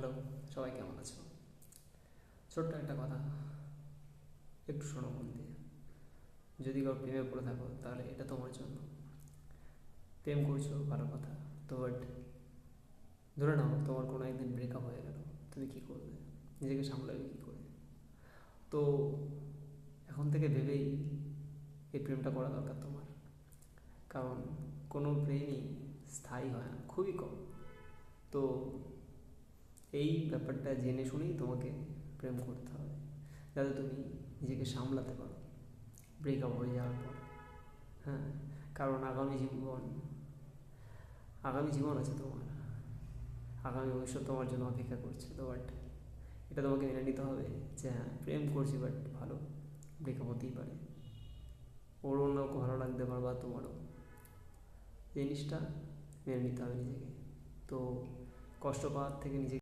Hello, সবাই কেমন আছো? ছোট্ট একটা কথা, একটু শোনো মন দিয়ে। যদি কারো প্রেমে পড়ে থাকো তাহলে এটা তোমার জন্য। প্রেম করছো ভালো কথা, তো বাট ধরে নাও তোমার কোনো একদিন ব্রেকআপ হয়ে গেল, তুমি কি করবে? নিজেকে সামলাবে কি করে? তো এখন থেকে ভেবেই এই প্রেমটা করা দরকার তোমার। কারণ কোনো প্রেমই স্থায়ী হয় না, খুবই কম। তো এই ব্যাপারটা জেনে শুনেই তোমাকে প্রেম করতে হবে, যাতে তুমি নিজেকে সামলাতে পারো ব্রেকআপ হয়ে যাওয়ার পর। হ্যাঁ, কারণ আগামী জীবন আছে তোমার, আগামী ভবিষ্যৎ তোমার জন্য অপেক্ষা করছে। তো বাট এটা তোমাকে মেনে নিতে হবে যে হ্যাঁ, প্রেম করছি বাট ভালো, ব্রেকআপ হতেই পারে। ওর অন্য ভালো লাগতে পারে বা তোমারও, জিনিসটা মেনে নিতে হবে নিজেকে। তো কষ্ট পাওয়ার থেকে নিজেকে